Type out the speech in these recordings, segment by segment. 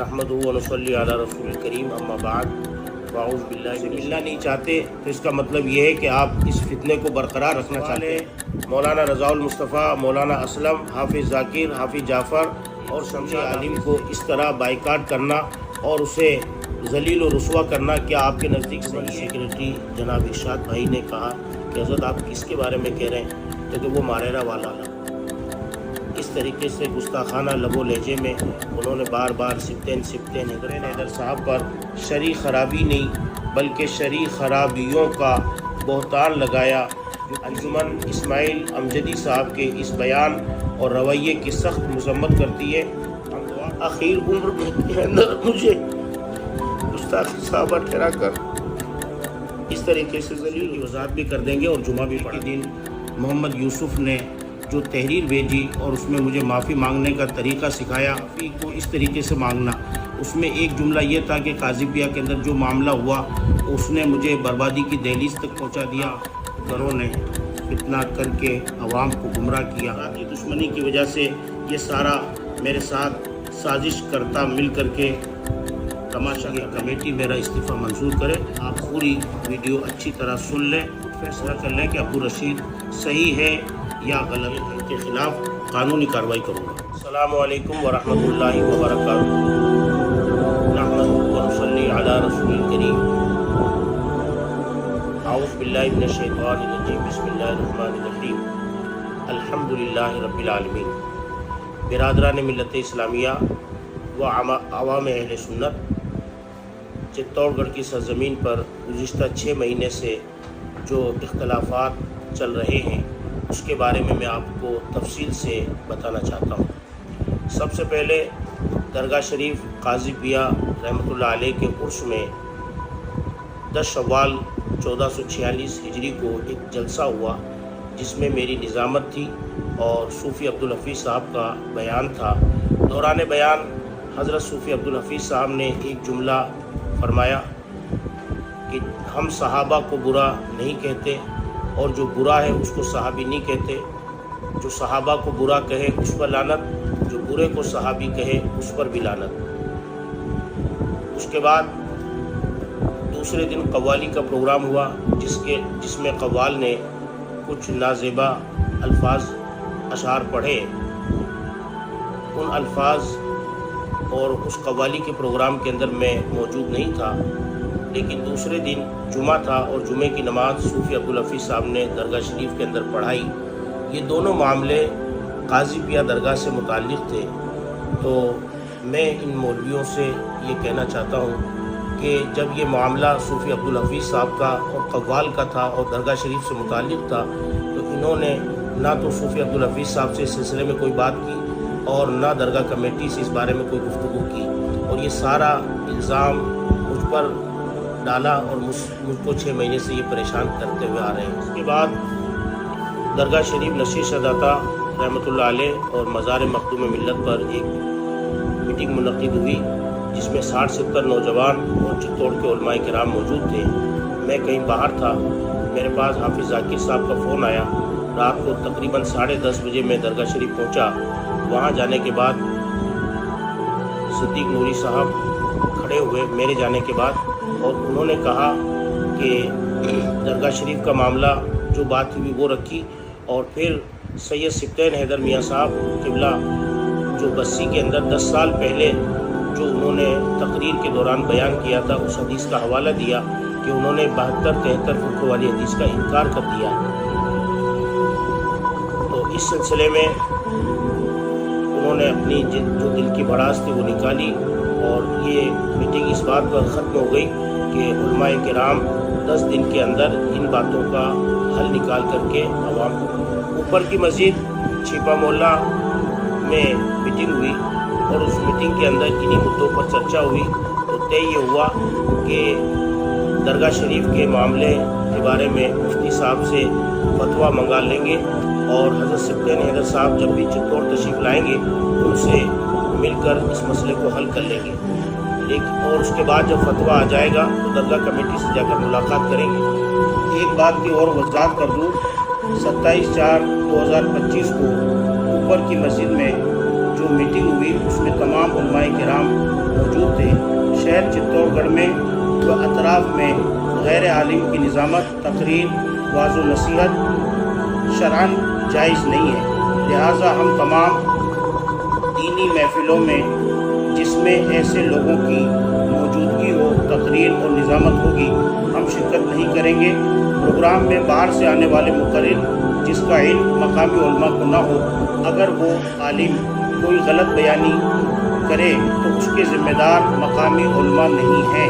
نحمدہ و نصلی علی رسول الکریم اما بعد فاعوذ باللہ ملنا نہیں چاہتے تو اس کا مطلب یہ ہے کہ آپ اس فتنے کو برقرار رکھنا چاہتے ہیں۔ مولانا رضا المصطفیٰ، مولانا اسلم، حافظ ذاکر، حافظ جعفر اور شمسی عالم کو اس طرح بائیکاٹ کرنا اور اسے ذلیل و رسوا کرنا کیا آپ کے نزدیک صحیح ہے؟ سیکریٹری جناب ارشاد بھائی نے کہا کہ حضرت آپ کس کے بارے میں کہہ رہے ہیں؟ تو کہ وہ ماریرا والا اس طریقے سے گستاخانہ لب و لہجے میں انہوں نے بار بار سبتین حیدر صاحب پر شرعی خرابی نہیں بلکہ شرعی خرابیوں کا بہتان لگایا۔ انجمن اسماعیل امجدی صاحب کے اس بیان اور رویے کی سخت مذمت کرتی ہے۔ اخیر عمر کے اندر مجھے گستاخی صحابہ ٹھہرا کر اس طریقے سے ذلیل کی وضاحت بھی کر دیں گے اور جمعہ بھی پڑھا دیں۔ محمد یوسف نے جو تحریر بھیجی اور اس میں مجھے معافی مانگنے کا طریقہ سکھایا، معافی کو اس طریقے سے مانگنا، اس میں ایک جملہ یہ تھا کہ قاضیپیا کے اندر جو معاملہ ہوا اس نے مجھے بربادی کی دہلیز تک پہنچا دیا۔ گھروں نے فتنہ کر کے عوام کو گمراہ کیا۔ یہ دشمنی کی وجہ سے یہ سارا میرے ساتھ سازش کرتا مل کر کے تماشا کی کمیٹی میرا استعفیٰ منظور کرے۔ آپ پوری ویڈیو اچھی طرح سن لیں، فیصلہ کر لیں کہ عبد الرشید صحیح ہے یا غلط ہے۔ ان کے خلاف قانونی کارروائی کروں گا۔ السلام علیکم ورحمۃ اللہ وبرکاتہ۔ نحمدہ و نصلی علی رسول الکریم۔ اعوذ باللہ من الشیطان الرجیم، بسم اللہ الرحمن الرحیم۔ الحمدللہ رب العالمین۔ برادران ملت اسلامیہ و عوام اہل سنت، چتور گڑھ کی سرزمین پر گزشتہ 6 مہینے سے جو اختلافات چل رہے ہیں اس کے بارے میں آپ کو تفصیل سے بتانا چاہتا ہوں۔ سب سے پہلے درگاہ شریف قاضیپیا رحمۃ اللہ علیہ کے عرس میں 10 شوال 1446 ہجری کو ایک جلسہ ہوا جس میں میری نظامت تھی اور صوفی عبدالحفیظ صاحب کا بیان تھا۔ دوران بیان حضرت صوفی عبدالحفیظ صاحب نے ایک جملہ فرمایا کہ ہم صحابہ کو برا نہیں کہتے اور جو برا ہے اس کو صحابی نہیں کہتے۔ جو صحابہ کو برا کہے اس پر لعنت، جو برے کو صحابی کہے اس پر بھی لعنت۔ اس کے بعد دوسرے دن قوالی کا پروگرام ہوا جس میں قوال نے کچھ نازیبا الفاظ اشعار پڑھے۔ ان الفاظ اور اس قوالی کے پروگرام کے اندر میں موجود نہیں تھا، لیکن دوسرے دن جمعہ تھا اور جمعے کی نماز صوفی عبدالحفیظ صاحب نے درگاہ شریف کے اندر پڑھائی۔ یہ دونوں معاملے قاضیپیا درگاہ سے متعلق تھے، تو میں ان مولویوں سے یہ کہنا چاہتا ہوں کہ جب یہ معاملہ صوفی عبدالحفیظ صاحب کا اور قوال کا تھا اور درگاہ شریف سے متعلق تھا تو انہوں نے نہ تو صوفی عبدالحفیظ صاحب سے اس سلسلے میں کوئی بات کی اور نہ درگاہ کمیٹی سے اس بارے میں کوئی گفتگو کی، اور یہ سارا الزام مجھ پر ڈالا اور مجھ کو 6 مہینے سے یہ پریشان کرتے ہوئے آ رہے ہیں۔ اس کے بعد درگاہ شریف نشیر شہداتا رحمۃ اللہ علیہ اور مزار مخدوم ملت پر ایک میٹنگ منعقد ہوئی جس میں 60-70 نوجوان اور چتور کے علماء کرام موجود تھے۔ میں کہیں باہر تھا، میرے پاس حافظ ذاکر صاحب کا فون آیا۔ رات کو تقریباً 10:30 بجے میں درگاہ شریف پہنچا۔ وہاں جانے کے بعد صدیق نوری صاحب کھڑے ہوئے میرے جانے کے بعد اور انہوں نے کہا کہ درگاہ شریف کا معاملہ جو بات ہوئی وہ رکھی، اور پھر سید سبتین حیدر میاں صاحب قبلہ جو بسی کے اندر 10 سال پہلے جو انہوں نے تقریر کے دوران بیان کیا تھا اس حدیث کا حوالہ دیا کہ انہوں نے 72-73 فرقوں والی حدیث کا انکار کر دیا۔ تو اس سلسلے میں انہوں نے اپنی جو دل کی بھڑاس تھی وہ نکالی اور یہ میٹنگ اس بات پر ختم ہو گئی کہ علماء کرام 10 دن کے اندر ان باتوں کا حل نکال کر کے عوام کو۔ اوپر کی مزید چھپا محلہ میں میٹنگ ہوئی اور اس میٹنگ کے اندر انہی مدعوں پر چرچا ہوئی، تو طے یہ ہوا کہ درگاہ شریف کے معاملے کے بارے میں مفتی صاحب سے فتویٰ منگا لیں گے اور حضرت سبتین حیدر صاحب جب بھی چتور تشریف لائیں گے ان سے مل کر اس مسئلے کو حل کر لیں گے۔ اور اس کے بعد جب فتویٰ آ جائے گا تو درگاہ کمیٹی سے جا کر ملاقات کریں گے۔ ایک بات کی اور وضاحت کر دوں، 27/4/2025 کو اوپر کی مسجد میں جو میٹنگ ہوئی اس میں تمام علماء کرام شہر چتور گڑھ میں و اطراف میں غیر عالم کی نظامت، تقریر، واعظ و نصیحت شرعاً جائز نہیں ہے۔ لہٰذا ہم تمام دینی محفلوں میں جس میں ایسے لوگوں کی موجودگی ہو، تقریر اور نظامت ہوگی، ہم شرکت نہیں کریں گے۔ پروگرام میں باہر سے آنے والے مقرر جس کا علم مقامی علماء کو نہ ہو، اگر وہ عالم کوئی غلط بیانی کرے تو اس کے ذمہ دار مقامی علماء نہیں ہیں،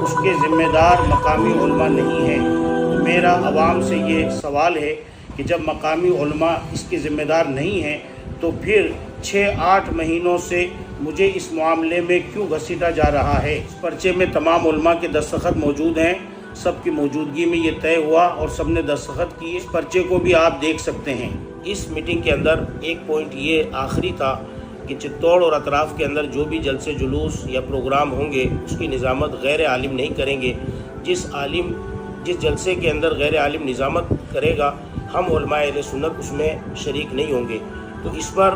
اس کے ذمہ دار مقامی علماء نہیں ہیں۔ میرا عوام سے یہ سوال ہے کہ جب مقامی علماء اس کے ذمہ دار نہیں ہیں تو پھر 6-8 مہینوں سے مجھے اس معاملے میں کیوں گھسیٹا جا رہا ہے؟ اس پرچے میں تمام علماء کے دستخط موجود ہیں، سب کی موجودگی میں یہ طے ہوا اور سب نے دستخط کیے۔ اس پرچے کو بھی آپ دیکھ سکتے ہیں۔ اس میٹنگ کے اندر ایک پوائنٹ یہ آخری تھا کہ چتور اور اطراف کے اندر جو بھی جلسے جلوس یا پروگرام ہوں گے اس کی نظامت غیر عالم نہیں کریں گے۔ جس جلسے کے اندر غیر عالم نظامت کرے گا، ہم علماء اہل سنت اس میں شریک نہیں ہوں گے۔ تو اس پر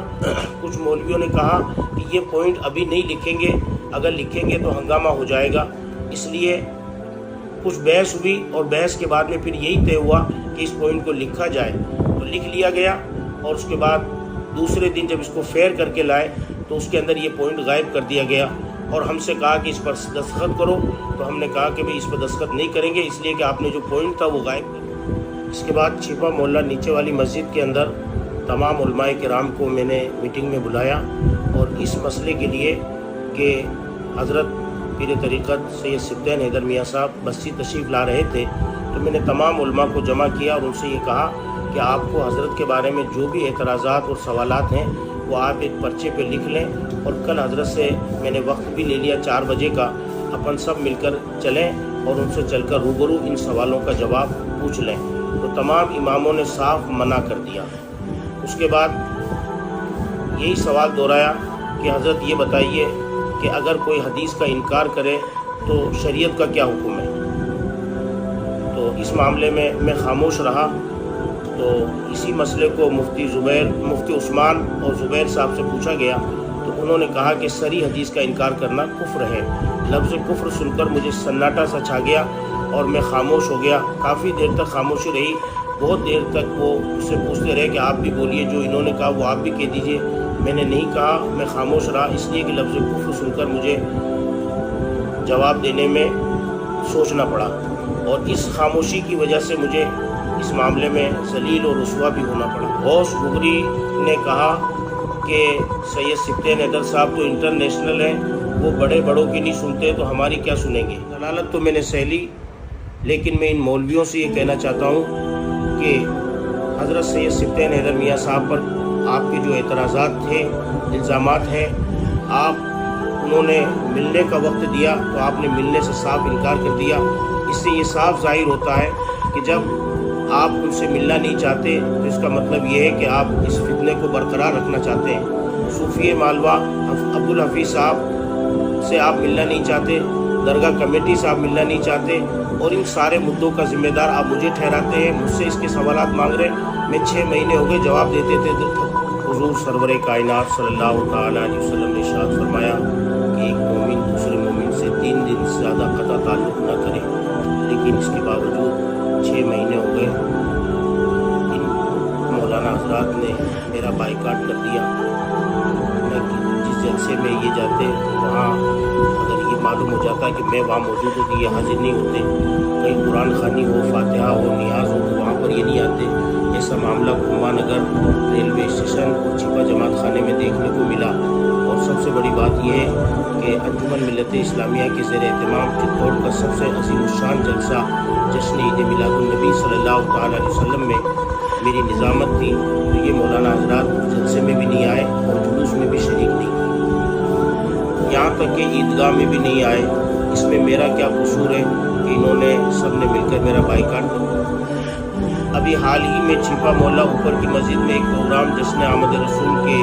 کچھ مولویوں نے کہا کہ یہ پوائنٹ ابھی نہیں لکھیں گے، اگر لکھیں گے تو ہنگامہ ہو جائے گا، اس لیے کچھ بحث ہوئی اور بحث کے بعد میں پھر یہی طے ہوا کہ اس پوائنٹ کو لکھا جائے۔ تو لکھ لیا گیا اور اس کے بعد دوسرے دن جب اس کو فیئر کر کے لائے تو اس کے اندر یہ پوائنٹ غائب کر دیا گیا اور ہم سے کہا کہ اس پر دستخط کرو، تو ہم نے کہا کہ اس پر دستخط نہیں کریں گے، اس لیے کہ آپ نے جو پوائنٹ تھا وہ غائب کر دیا۔ اس کے بعد چھپا محلہ نیچے والی مسجد کے اندر تمام علماء کرام کو میں نے میٹنگ میں بلایا اور اس مسئلے کے لیے کہ حضرت پیر طریقت سید سبطین حیدر میاں صاحب بستی تشریف لا رہے تھے، تو میں نے تمام علماء کو جمع کیا اور ان سے یہ کہا کہ آپ کو حضرت کے بارے میں جو بھی اعتراضات اور سوالات ہیں وہ آپ ایک پرچے پہ لکھ لیں، اور کل حضرت سے میں نے وقت بھی لے لیا 4 بجے کا، اپن سب مل کر چلیں اور ان سے چل کر روبرو ان سوالوں کا جواب پوچھ لیں۔ تو تمام اماموں نے صاف منع کر دیا۔ اس کے بعد یہی سوال دہرایا کہ حضرت یہ بتائیے کہ اگر کوئی حدیث کا انکار کرے تو شریعت کا کیا حکم ہے؟ تو اس معاملے میں خاموش رہا۔ تو اسی مسئلے کو مفتی عثمان اور زبیر صاحب سے پوچھا گیا تو انہوں نے کہا کہ صریح حدیث کا انکار کرنا کفر ہے۔ لفظ کفر سن کر مجھے سناٹا سا چھا گیا اور میں خاموش ہو گیا۔ کافی دیر تک خاموشی رہی، بہت دیر تک وہ اس سے پوچھتے رہے کہ آپ بھی بولیے، جو انہوں نے کہا وہ آپ بھی کہہ دیجئے۔ میں نے نہیں کہا، میں خاموش رہا، اس لیے کہ لفظ کفر سن کر مجھے جواب دینے میں سوچنا پڑا، اور اس خاموشی کی وجہ سے مجھے اس معاملے میں ذلیل اور رسوا بھی ہونا پڑا۔ غوث بغری نے کہا کہ سید سبطین حیدر صاحب تو انٹرنیشنل ہیں، وہ بڑے بڑوں کی نہیں سنتے تو ہماری کیا سنیں گے؟ دلالت تو میں نے سہ لی، لیکن میں ان مولویوں سے یہ کہنا چاہتا ہوں کہ حضرت سید سبطین حیدر میاں صاحب پر آپ کے جو اعتراضات تھے، الزامات ہیں، انہوں نے ملنے کا وقت دیا تو آپ نے ملنے سے صاف انکار کر دیا۔ اس سے یہ صاف ظاہر ہوتا ہے کہ جب آپ ان سے ملنا نہیں چاہتے تو اس کا مطلب یہ ہے کہ آپ اس فتنے کو برقرار رکھنا چاہتے ہیں۔ صوفی مالوہ عبدالحفیظ صاحب سے آپ ملنا نہیں چاہتے، درگاہ کمیٹی سے آپ ملنا نہیں چاہتے، اور ان سارے مدعوں کا ذمہ دار آپ مجھے ٹھہراتے ہیں، مجھ سے اس کے سوالات مانگ رہے ہیں۔ میں 6 مہینے ہو گئے جواب دیتے تھے۔ حضور سرور کائنات صلی اللہ تعالیٰ علیہ وسلم نے ارشاد فرمایا کہ ایک مومن دوسرے مومن سے 3 دن سے زیادہ قطع تعلق نہ کرے، لیکن اس کے باوجود 6 مہینے ہو گئے، ان مولانا حضرات نے میرا بائیکاٹ کر دیا۔ میں جس جلسے میں یہ جاتے وہاں اگر یہ معلوم ہو جاتا کہ میں وہاں موجود ہوں کہ یہ حاضر نہیں ہوتے، کہیں قرآن خوانی ہو، فاتحہ ہو، نیاز ہو، تو وہاں پر یہ نہیں آتے۔ ایسا معاملہ کھمبا نگر ریلوے اسٹیشن اور چھپا جماعت خانے میں دیکھنے کو ملا۔ اور سب سے بڑی بات یہ ہے کہ انجمن ملت اسلامیہ کے زیر اہتمام چتور کا سب سے عظیم الشان جلسہ جشن عید میلاد النبی صلی اللہ تعالیٰ علیہ وسلم میں میری نظامت تھی، تو یہ مولانا حضرات جلسے میں بھی نہیں آئے اور جلوس میں بھی شریک نہیں ہوئے، یہاں تک کہ عیدگاہ میں بھی نہیں آئے۔ اس میں میرا کیا قصور ہے کہ انہوں نے سب نے مل کر میرا بائیکاٹ کر دیا۔ ابھی حال ہی میں چھپا محلہ اوپر کی مسجد میں ایک پروگرام جشن آمد رسول کے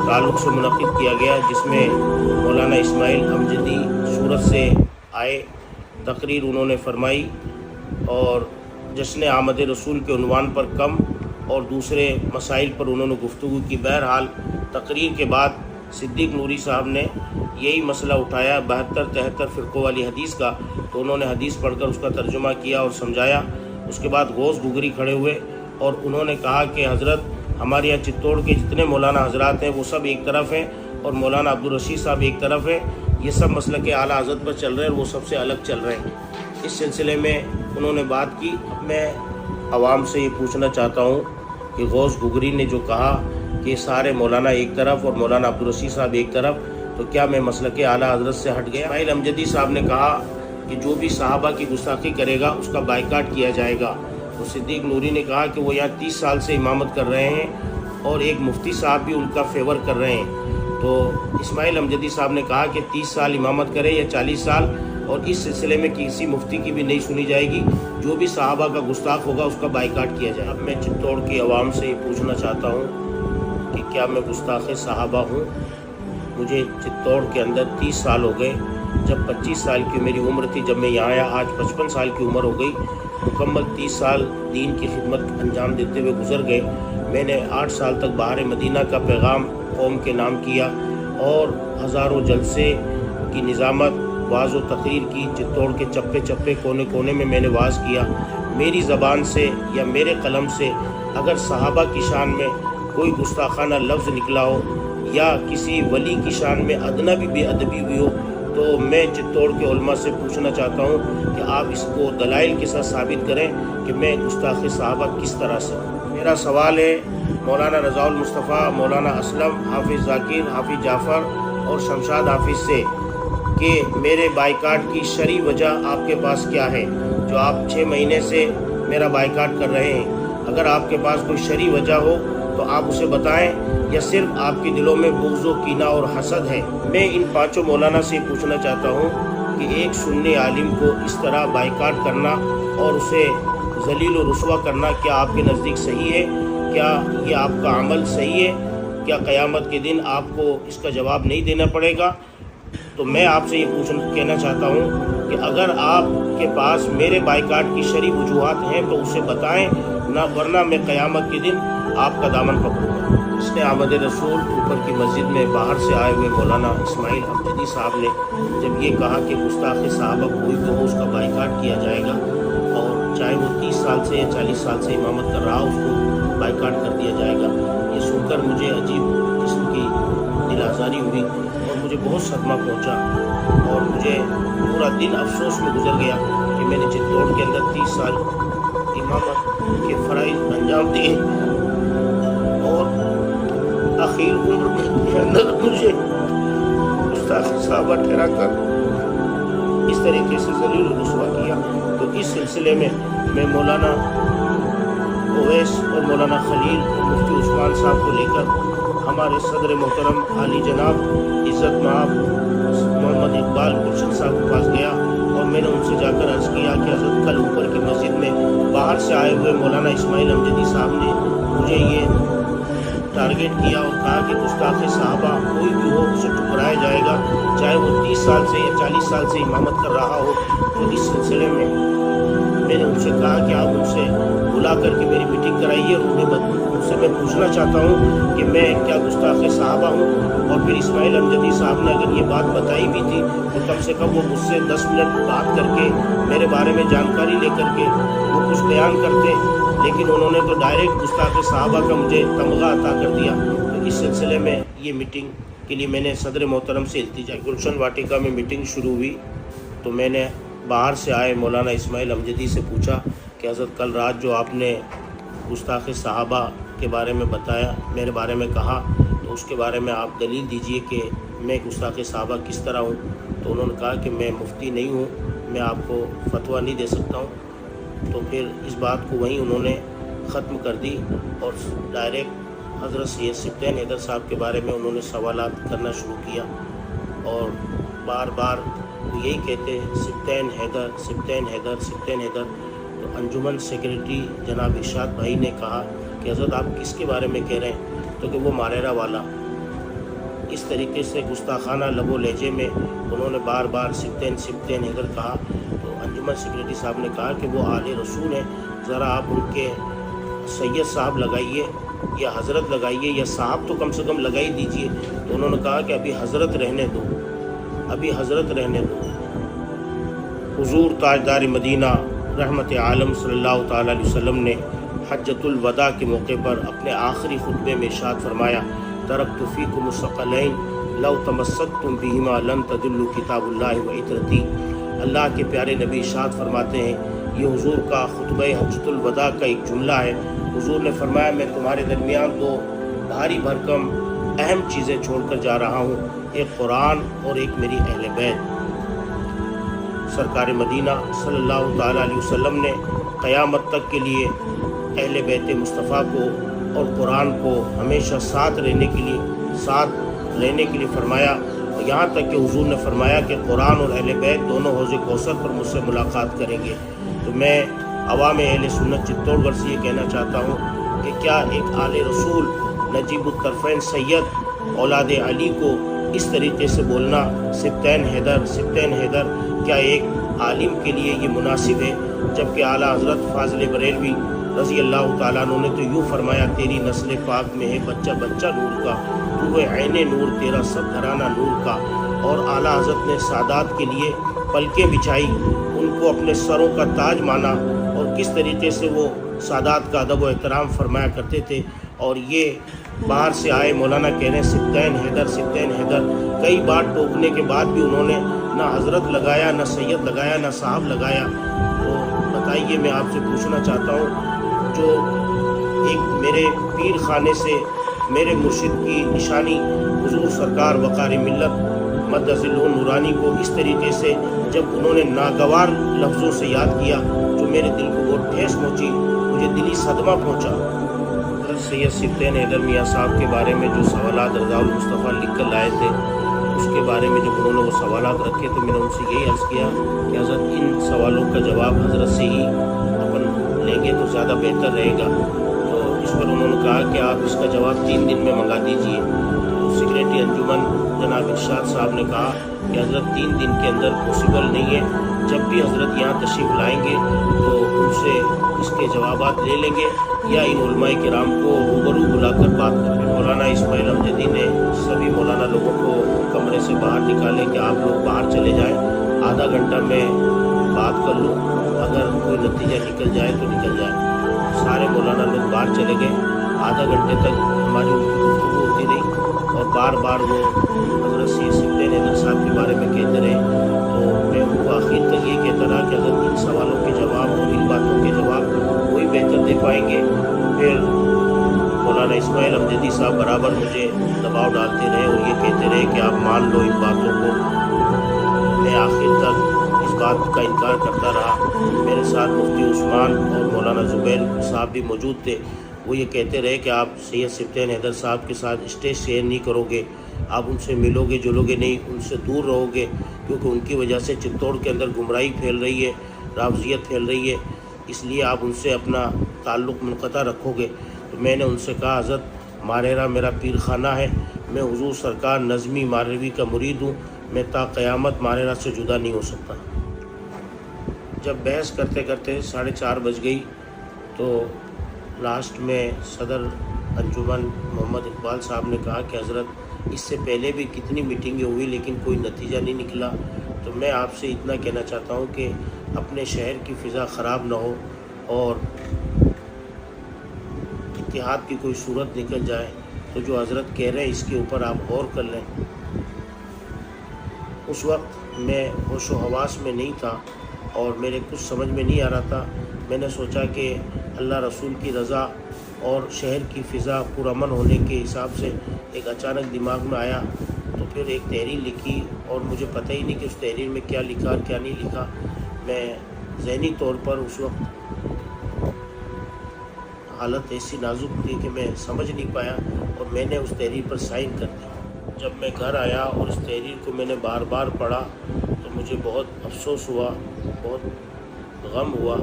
تعلق سے منعقد کیا گیا، جس میں مولانا اسماعیل امجدی سورت سے آئے، تقریر انہوں نے فرمائی اور جشن آمد رسول کے عنوان پر کم اور دوسرے مسائل پر انہوں نے گفتگو کی۔ بہرحال تقریر کے بعد صدیق نوری صاحب نے یہی مسئلہ اٹھایا 72-73 فرقوں والی حدیث کا، تو انہوں نے حدیث پڑھ کر اس کا ترجمہ کیا اور سمجھایا۔ اس کے بعد غوث گھگری کھڑے ہوئے اور انہوں نے کہا کہ حضرت ہمارے یہاں چتوڑ کے جتنے مولانا حضرات ہیں وہ سب ایک طرف ہیں اور مولانا عبدالرشید صاحب ایک طرف ہیں، یہ سب مسلک اعلیٰ حضرت پر چل رہے ہیں اور وہ سب سے الگ چل رہے ہیں۔ اس سلسلے میں انہوں نے بات کی۔ میں عوام سے یہ پوچھنا چاہتا ہوں کہ غوث گھگری نے جو کہا کہ سارے مولانا ایک طرف اور مولانا عبدالرشید صاحب ایک طرف، تو کیا میں مسلک اعلیٰ حضرت سے ہٹ گیا؟ اسماعیل امجدی صاحب نے کہا کہ جو بھی صحابہ کی گستاخی کرے گا اس کا بائیکاٹ کیا جائے گا۔ اور صدیق نوری نے کہا کہ وہ یہاں 30 سال سے امامت کر رہے ہیں اور ایک مفتی صاحب بھی ان کا فیور کر رہے ہیں۔ تو اسماعیل امجدی صاحب نے کہا کہ 30 سال امامت کرے یا 40 سال، اور اس سلسلے میں کسی مفتی کی بھی نہیں سنی جائے گی، جو بھی صحابہ کا گستاخ ہوگا اس کا بائیکاٹ کیا جائے گا۔ اب میں چتوڑ کی عوام سے یہ پوچھنا چاہتا ہوں کہ کیا میں گستاخ صحابہ ہوں؟ مجھے چتوڑ کے اندر 30 سال ہو گئے، جب 25 سال کی میری عمر تھی جب میں یہاں آیا، آج 55 سال کی عمر ہو گئی، مکمل 30 سال دین کی خدمت انجام دیتے ہوئے گزر گئے۔ میں نے 8 سال تک باہر مدینہ کا پیغام قوم کے نام کیا اور ہزاروں جلسے کی نظامت، واعظ و تقریر کی، چتوڑ کے چپے چپے کونے کونے میں نے واعظ کیا۔ میری زبان سے یا میرے قلم سے اگر صحابہ کی شان میں کوئی گستاخانہ لفظ نکلا ہو یا کسی ولی کی شان میں ادنا بھی بے ادبی ہوئی ہو، تو میں چتوڑ کے علماء سے پوچھنا چاہتا ہوں کہ آپ اس کو دلائل کے ساتھ ثابت کریں کہ میں گستاخ صحابہ کس طرح سے ہوں۔ میرا سوال ہے مولانا رضا المصطفیٰ، مولانا اسلم، حافظ ذاکر، حافظ جعفر اور شمشاد حافظ سے کہ میرے بائیکاٹ کی شرعی وجہ آپ کے پاس کیا ہے، جو آپ 6 مہینے سے میرا بائیکاٹ کر رہے ہیں۔ اگر آپ کے پاس کوئی شرعی وجہ ہو تو آپ اسے بتائیں، یا صرف آپ کے دلوں میں بغض و کینہ اور حسد ہے۔ میں ان 5 مولانا سے پوچھنا چاہتا ہوں کہ ایک سنی عالم کو اس طرح بائیکاٹ کرنا اور اسے ذلیل و رسوا کرنا کیا آپ کے نزدیک صحیح ہے؟ کیا یہ آپ کا عمل صحیح ہے؟ کیا قیامت کے دن آپ کو اس کا جواب نہیں دینا پڑے گا؟ تو میں آپ سے یہ کہنا چاہتا ہوں کہ اگر آپ کے پاس میرے بائیکاٹ کی شرعی وجوہات ہیں تو اسے بتائیں، نہ ورنہ میں قیامت کے دن آپ کا دامن پکڑوں گا۔ اس نے آمد رسول اوپر کی مسجد میں باہر سے آئے ہوئے مولانا اسماعیل امجدی صاحب نے جب یہ کہا کہ گستاخ صحابہ کوئی تو ہو اس کا بائیکاٹ کیا جائے گا، اور چاہے وہ 30 سال سے یا 40 سال سے امامت کر رہا اس کو بائیکاٹ کر دیا جائے گا، یہ سن کر مجھے عجیب قسم کی دل آزاری ہوئی اور مجھے بہت صدمہ پہنچا، اور مجھے پورا دن افسوس میں گزر گیا کہ میں نے چتوڑ کے اندر 30 سال امامت کے فرائض انجام دیے اور آخر عمر کے اندر مجھے گستاخ صحابہ ٹھہرا کر اس طریقے سے ذلیل و رسوا کیا۔ تو اس سلسلے میں مولانا اویس اور مولانا خلیل اور مفتی عثمان صاحب کو لے کر ہمارے صدر محترم عالی جناب عزت مآب محمد اقبال گلشن صاحب کے پاس گیا اور میں نے ان سے جا کر عرض کیا کہ حضرت کل اوپر کی مسجد میں باہر سے آئے ہوئے مولانا اسماعیل امجدی صاحب نے مجھے یہ ٹارگیٹ کیا اور کہا کہ گستاخ صحابہ کوئی بھی ہو اسے ٹھکرایا جائے گا، چاہے وہ 30 سال سے یا 40 سال سے امامت کر رہا ہو۔ تو اس سلسلے میں نے ان سے کہا کہ آپ ان سے بلا کر کے میری میٹنگ کرائیے اور ان سے میں پوچھنا چاہتا ہوں کہ میں کیا گستاخ صحابہ ہوں۔ اور پھر اسماعیل امجدی صاحب نے اگر یہ بات بتائی بھی تھی تو کم سے کم وہ مجھ سے 10 منٹ بات کر کے میرے بارے میں جانکاری لے کر کے وہ کچھ بیان کرتے، لیکن انہوں نے تو ڈائریکٹ گستاخ صحابہ کا مجھے تمغہ عطا کر دیا۔ تو اس سلسلے میں یہ میٹنگ کے لیے میں نے صدر محترم سے التجا کی۔ گلشن واٹیکا میں میٹنگ شروع ہوئی تو میں نے باہر سے آئے مولانا اسماعیل امجدی سے پوچھا کہ حضرت کل رات جو آپ نے گستاخ صحابہ کے بارے میں بتایا، میرے بارے میں کہا، تو اس کے بارے میں آپ دلیل دیجئے کہ میں گستاخ صحابہ کس طرح ہوں۔ تو انہوں نے کہا کہ میں مفتی نہیں ہوں، میں آپ کو فتویٰ نہیں دے سکتا ہوں۔ تو پھر اس بات کو وہیں انہوں نے ختم کر دی اور ڈائریکٹ حضرت سید سبطین حیدر صاحب کے بارے میں انہوں نے سوالات کرنا شروع کیا اور بار بار وہ یہی کہتے سبطین حیدر سبطین حیدر سبطین حیدر۔ تو انجمن سیکریٹری جناب ارشاد بھائی نے کہا کہ حضرت آپ کس کے بارے میں کہہ رہے ہیں؟ تو کہ وہ ماریرا والا۔ اس طریقے سے گستاخانہ لب و لہجے میں انہوں نے بار بار سبطین سبطین حیدر کہا۔ تو انجمن سیکریٹری صاحب نے کہا کہ وہ آل رسول ہیں، ذرا آپ ان کے سید صاحب لگائیے یا حضرت لگائیے یا صاحب تو کم سے کم لگائی دیجئے۔ تو انہوں نے کہا کہ ابھی حضرت رہنے دو، ابھی حضرت رہنے دو۔ حضور تاجدار مدینہ رحمت عالم صلی اللہ تعالیٰ علیہ وسلم نے حجۃ الوداع کے موقع پر اپنے آخری خطبے میں ارشاد فرمایا، ترکت فیکم الثقلین لو تمسکتم بہما لن تضلوا کتاب اللہ و عترتی۔ اللہ کے پیارے نبی ارشاد فرماتے ہیں، یہ حضور کا خطبہ حجۃ الوداع کا ایک جملہ ہے۔ حضور نے فرمایا، میں تمہارے درمیان دو بھاری بھرکم اہم چیزیں چھوڑ کر جا رہا ہوں، ایک قرآن اور ایک میری اہل بیت۔ سرکار مدینہ صلی اللہ تعالیٰ علیہ وسلم نے قیامت تک کے لیے اہل بیت مصطفیٰ کو اور قرآن کو ہمیشہ ساتھ رہنے کے لیے فرمایا، یہاں تک کہ حضور نے فرمایا کہ قرآن اور اہل بیت دونوں حوض کوثر پر مجھ سے ملاقات کریں گے۔ تو میں عوام اہل سنت چتوڑ گڑھ سے یہ کہنا چاہتا ہوں کہ کیا ایک آل رسول نجیب الطرفین سید اولاد علی کو اس طریقے سے بولنا، سبطین حیدر، کیا ایک عالم کے لیے یہ مناسب ہے؟ جبکہ اعلیٰ حضرت فاضل بریلوی رضی اللہ تعالیٰ عنہ نے تو یوں فرمایا، تیری نسل پاک میں ہے بچہ بچہ نور کا، تو ہے عین نور تیرا سب گھرانہ نور کا۔ اور اعلیٰ حضرت نے سادات کے لیے پلکیں بچھائی، ان کو اپنے سروں کا تاج مانا، اور کس طریقے سے وہ سادات کا ادب و احترام فرمایا کرتے تھے۔ اور یہ باہر سے آئے مولانا کہہ رہے ہیں سبطین حیدر، کئی بار ٹوکنے کے بعد بھی انہوں نے نہ حضرت لگایا، نہ سید لگایا، نہ صاحب لگایا۔ تو بتائیے، میں آپ سے پوچھنا چاہتا ہوں، جو ایک میرے پیر خانے سے میرے مرشد کی نشانی حضور سرکار وقار ملت مد ظلہ نورانی کو اس طریقے سے جب انہوں نے ناگوار لفظوں سے یاد کیا، جو میرے دل کو بہت ٹھیس پہنچی، مجھے دلی صدمہ پہنچا۔ سید سبطین حیدر میاں صاحب کے بارے میں جو سوالات رضا المصطفیٰ لکھ کر لائے تھے، اس کے بارے میں جب انہوں نے وہ سوالات رکھے تو میں نے ان سے یہی عرض کیا کہ حضرت ان سوالوں کا جواب حضرت سے ہی اپن لیں گے تو زیادہ بہتر رہے گا۔ تو اس پر انہوں نے کہا کہ آپ اس کا جواب 3 دن میں منگا دیجئے۔ تو سیکریٹری انجمن جناب ارشاد صاحب نے کہا کہ حضرت 3 دن کے اندر پاسبل نہیں ہے، جب بھی حضرت یہاں تشریف لائیں گے تو ان سے اس کے جوابات لے لیں گے، یا ان علماء کرام کو روبرو بلا کر بات کریں۔ مولانا اسماعیل امجدی نے سبھی مولانا لوگوں کو کمرے سے باہر نکالے کہ آپ لوگ باہر چلے جائیں، آدھا گھنٹہ میں بات کر لوں، اگر کوئی نتیجہ نکل جائے تو نکل جائے۔ سارے مولانا لوگ باہر چلے گئے، آدھا گھنٹے تک ہماری گفتگو ہوتی رہی، اور بار بار وہ حضرت سید سبطین حیدر صاحب کے بارے میں کہتے رہے۔ تو میں ان کو آخر تک یہ کہتا رہا کہ اگر ان سوالوں کے جواب اور ان باتوں کے جواب وہی بہتر دے پائیں گے۔ پھر مولانا اسماعیل امجدی صاحب برابر مجھے دباؤ ڈالتے رہے اور یہ کہتے رہے کہ آپ مان لو ان باتوں کو۔ میں آخر تک اس بات کا انکار کرتا رہا۔ میرے ساتھ مفتی عثمان اور مولانا زبیر صاحب بھی موجود تھے، وہ یہ کہتے رہے کہ آپ سید سبطین حیدر صاحب کے ساتھ اسٹیج شیئر نہیں کرو گے، آپ ان سے ملو گے جلو گے نہیں، ان سے دور رہو گے، کیونکہ ان کی وجہ سے چتوڑ کے اندر گمراہی پھیل رہی ہے، رافضیت پھیل رہی ہے، اس لیے آپ ان سے اپنا تعلق منقطع رکھو گے۔ تو میں نے ان سے کہا، حضرت ماریرا میرا پیر خانہ ہے، میں حضور سرکار نظمی ماریروی کا مرید ہوں، میں تا قیامت ماریرا سے جدا نہیں ہو سکتا۔ جب بحث کرتے کرتے 4:30 بج گئی تو لاسٹ میں صدر انجمن محمد اقبال صاحب نے کہا کہ حضرت اس سے پہلے بھی کتنی میٹنگیں ہوئی لیکن کوئی نتیجہ نہیں نکلا، تو میں آپ سے اتنا کہنا چاہتا ہوں کہ اپنے شہر کی فضا خراب نہ ہو اور اتحاد کی کوئی صورت نکل جائے تو جو حضرت کہہ رہے ہیں اس کے اوپر آپ غور کر لیں۔ اس وقت میں ہوش و حواس میں نہیں تھا اور میرے کچھ سمجھ میں نہیں آ رہا تھا۔ میں نے سوچا کہ اللہ رسول کی رضا اور شہر کی فضا پرامن ہونے کے حساب سے ایک اچانک دماغ میں آیا، تو پھر ایک تحریر لکھی اور مجھے پتہ ہی نہیں کہ اس تحریر میں کیا لکھا اور کیا نہیں لکھا۔ میں ذہنی طور پر اس وقت حالت ایسی نازک تھی کہ میں سمجھ نہیں پایا اور میں نے اس تحریر پر سائن کر دی۔ جب میں گھر آیا اور اس تحریر کو میں نے بار بار پڑھا تو مجھے بہت افسوس ہوا، بہت غم ہوا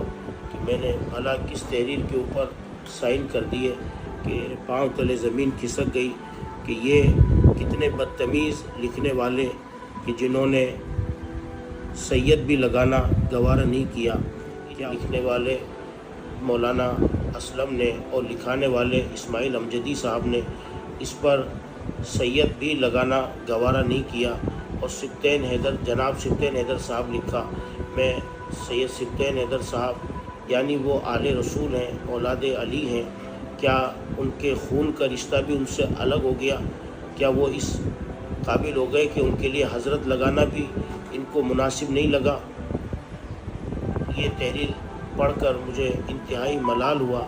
کہ میں نے بھلا کس تحریر کے اوپر سائن کر دیے کہ پاؤں تلے زمین کھسک گئی کہ یہ کتنے بدتمیز لکھنے والے کہ جنہوں نے سید بھی لگانا گوارا نہیں کیا۔ کیا لکھنے والے مولانا اسلم نے اور لکھانے والے اسماعیل امجدی صاحب نے اس پر سید بھی لگانا گوارا نہیں کیا اور سبطین حیدر، جناب سبطین حیدر صاحب لکھا، میں سید سبطین حیدر صاحب یعنی وہ آل رسول ہیں، اولاد علی ہیں، کیا ان کے خون کا رشتہ بھی ان سے الگ ہو گیا؟ کیا وہ اس قابل ہو گئے کہ ان کے لیے حضرت لگانا بھی ان کو مناسب نہیں لگا؟ یہ تحریر پڑھ کر مجھے انتہائی ملال ہوا،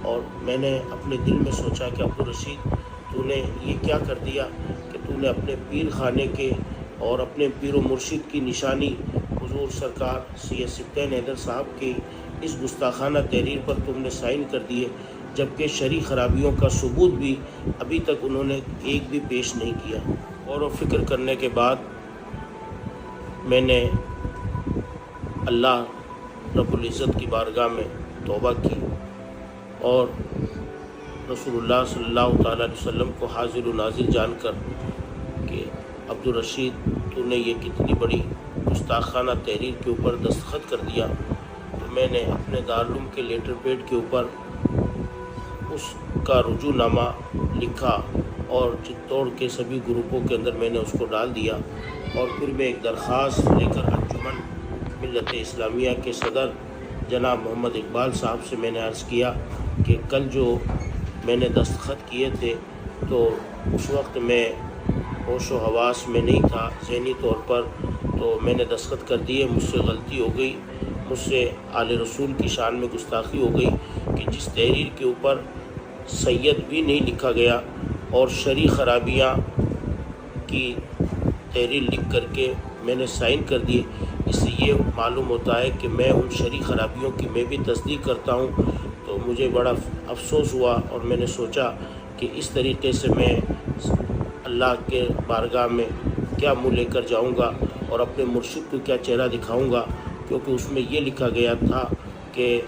اور میں نے اپنے دل میں سوچا کہ عبدالرشید تو نے یہ کیا کر دیا کہ تو نے اپنے پیر خانے کے اور اپنے پیر و مرشد کی نشانی حضور سرکار سید سبطین حیدر صاحب کی اس گستاخانہ تحریر پر تم نے سائن کر دیے، جبکہ شرعی خرابیوں کا ثبوت بھی ابھی تک انہوں نے ایک بھی پیش نہیں کیا۔ غور و فکر کرنے کے بعد میں نے اللہ رب العزت کی بارگاہ میں توبہ کی اور رسول اللہ صلی اللہ تعالیٰ علیہ وسلم کو حاضر و ناظر جان کر کہ عبدالرشید تو نے یہ کتنی بڑی گستاخانہ تحریر کے اوپر دستخط کر دیا، تو میں نے اپنے دارالعلوم کے لیٹر پیڈ کے اوپر اس کا رجوع نامہ لکھا اور چتوڑ کے سبھی گروپوں کے اندر میں نے اس کو ڈال دیا، اور پھر میں ایک درخواست لے کر انجمن ملت اسلامیہ کے صدر جناب محمد اقبال صاحب سے میں نے عرض کیا کہ کل جو میں نے دستخط کیے تھے تو اس وقت میں ہوش و حواس میں نہیں تھا ذہنی طور پر، تو میں نے دستخط کر دیے، مجھ سے غلطی ہو گئی، مجھ سے آل رسول کی شان میں گستاخی ہو گئی کہ جس تحریر کے اوپر سید بھی نہیں لکھا گیا اور شرعی خرابیاں کی تحریر لکھ کر کے میں نے سائن کر دیے، اس سے یہ معلوم ہوتا ہے کہ میں ان شرعی خرابیوں کی میں بھی تصدیق کرتا ہوں۔ تو مجھے بڑا افسوس ہوا اور میں نے سوچا کہ اس طریقے سے میں اللہ کے بارگاہ میں کیا منہ لے کر جاؤں گا اور اپنے مرشد کو کیا چہرہ دکھاؤں گا، کیونکہ اس میں یہ لکھا گیا تھا کہ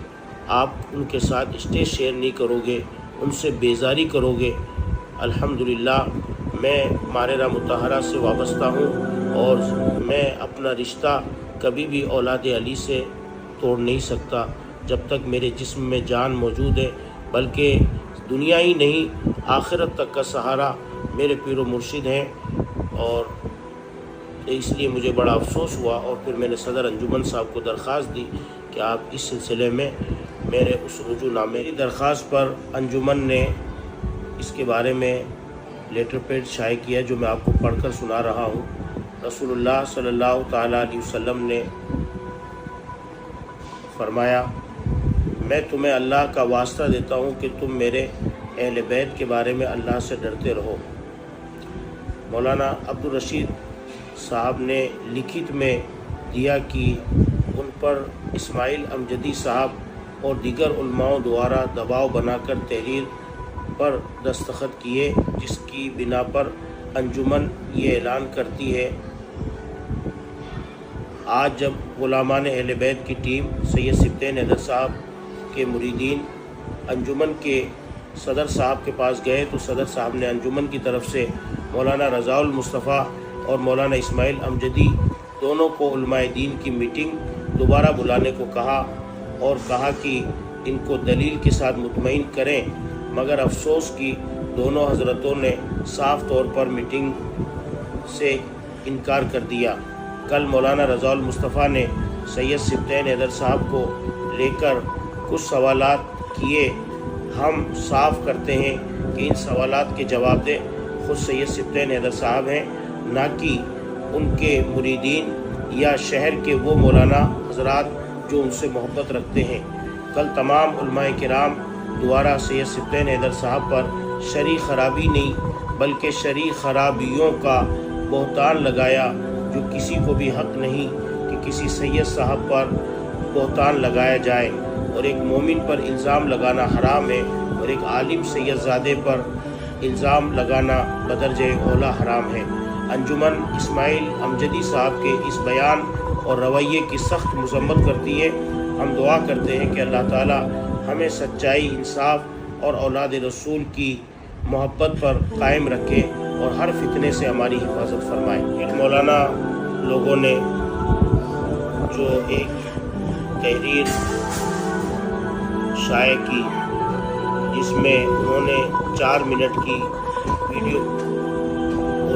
آپ ان کے ساتھ اسٹیج شیئر نہیں کرو گے، ان سے بیزاری کرو گے۔ الحمدللہ میں ماررہ مطہرہ سے وابستہ ہوں اور میں اپنا رشتہ کبھی بھی اولاد علی سے توڑ نہیں سکتا جب تک میرے جسم میں جان موجود ہے، بلکہ دنیا ہی نہیں آخرت تک کا سہارا میرے پیر و مرشد ہیں، اور اس لیے مجھے بڑا افسوس ہوا۔ اور پھر میں نے صدر انجمن صاحب کو درخواست دی کہ آپ اس سلسلے میں میرے اس رجوع نامے کی درخواست پر انجمن نے اس کے بارے میں لیٹر پیڈ شائع کیا، جو میں آپ کو پڑھ کر سنا رہا ہوں۔ رسول اللہ صلی اللہ تعالیٰ علیہ وسلم نے فرمایا، میں تمہیں اللہ کا واسطہ دیتا ہوں کہ تم میرے اہل بیت کے بارے میں اللہ سے ڈرتے رہو۔ مولانا عبدالرشید صاحب نے لکھت میں دیا کہ ان پر اسماعیل امجدی صاحب اور دیگر علماء دوارا دباؤ بنا کر تحریر پر دستخط کیے، جس کی بنا پر انجمن یہ اعلان کرتی ہے، آج جب غلامان اہل بیت کی ٹیم سید سبطین حیدر صاحب کے مریدین انجمن کے صدر صاحب کے پاس گئے تو صدر صاحب نے انجمن کی طرف سے مولانا رضا المصطفیٰ اور مولانا اسماعیل امجدی دونوں کو علماء دین کی میٹنگ دوبارہ بلانے کو کہا، اور کہا کہ ان کو دلیل کے ساتھ مطمئن کریں، مگر افسوس کہ دونوں حضرتوں نے صاف طور پر میٹنگ سے انکار کر دیا۔ کل مولانا رضا المصطفیٰ نے سید سبطین حیدر صاحب کو لے کر کچھ سوالات کیے، ہم صاف کرتے ہیں کہ ان سوالات کے جواب دے خود سید سبطین حیدر صاحب ہیں، نہ کہ ان کے مریدین یا شہر کے وہ مولانا حضرات جو ان سے محبت رکھتے ہیں۔ کل تمام علماء کرام دوارا سید سبطین حیدر صاحب پر شرعی خرابی نہیں بلکہ شرعی خرابیوں کا بہتان لگایا، جو کسی کو بھی حق نہیں کہ کسی سید صاحب پر بہتان لگایا جائے، اور ایک مومن پر الزام لگانا حرام ہے، اور ایک عالم سید زادے پر الزام لگانا بدرجہ اولا حرام ہے۔ انجمن اسماعیل امجدی صاحب کے اس بیان اور رویے کی سخت مذمت کرتی ہے۔ ہم دعا کرتے ہیں کہ اللہ تعالی ہمیں سچائی، انصاف اور اولاد رسول کی محبت پر قائم رکھے اور ہر فتنے سے ہماری حفاظت فرمائے۔ مولانا لوگوں نے جو ایک تحریر شائع کی جس میں انہوں نے 4 منٹ کی ویڈیو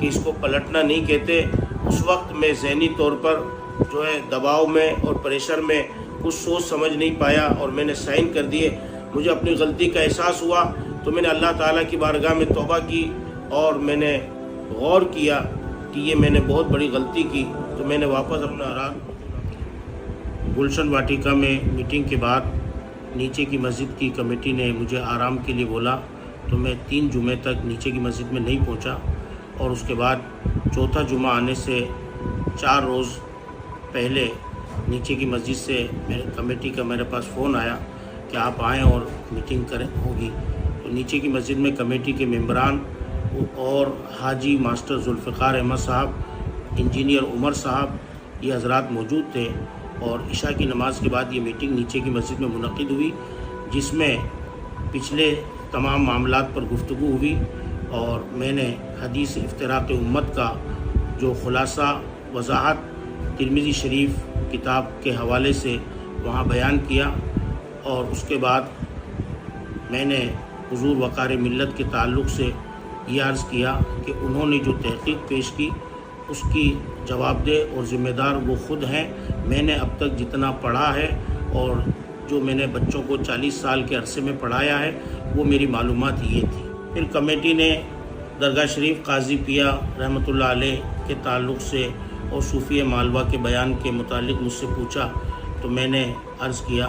کہ اس کو پلٹنا نہیں کہتے. اس وقت میں ذہنی طور پر جو ہے دباؤ میں اور پریشر میں کچھ سوچ سمجھ نہیں پایا اور میں نے سائن کر دیے. مجھے اپنی غلطی کا احساس ہوا تو میں نے اللہ تعالیٰ کی بارگاہ میں توبہ کی اور میں نے غور کیا کہ یہ میں نے بہت بڑی غلطی کی. تو میں نے واپس اپنا رات گلشن واٹیکا میں میٹنگ کے بعد نیچے کی مسجد کی کمیٹی نے مجھے آرام کے لیے بولا تو میں 3 جمعے تک نیچے کی مسجد میں نہیں پہنچا. اور اس کے بعد چوتھا جمعہ آنے سے 4 روز پہلے نیچے کی مسجد سے میرے کمیٹی کا میرے پاس فون آیا کہ آپ آئیں اور میٹنگ کریں ہوگی. تو نیچے کی مسجد میں کمیٹی کے ممبران اور حاجی ماسٹر ذوالفقار احمد صاحب، انجینئر عمر صاحب، یہ حضرات موجود تھے. اور عشاء کی نماز کے بعد یہ میٹنگ نیچے کی مسجد میں منعقد ہوئی جس میں پچھلے تمام معاملات پر گفتگو ہوئی اور میں نے حدیث افتراق امت کا جو خلاصہ وضاحت ترمذی شریف کتاب کے حوالے سے وہاں بیان کیا. اور اس کے بعد میں نے حضور وقار ملت کے تعلق سے یہ عرض کیا کہ انہوں نے جو تحقیق پیش کی اس کی جواب دہ اور ذمہ دار وہ خود ہیں. میں نے اب تک جتنا پڑھا ہے اور جو میں نے بچوں کو 40 سال کے عرصے میں پڑھایا ہے وہ میری معلومات یہ تھی. پھر کمیٹی نے درگاہ شریف قاضی پیا رحمۃ اللہ علیہ کے تعلق سے اور صوفیہ مالوہ کے بیان کے متعلق مجھ سے پوچھا تو میں نے عرض کیا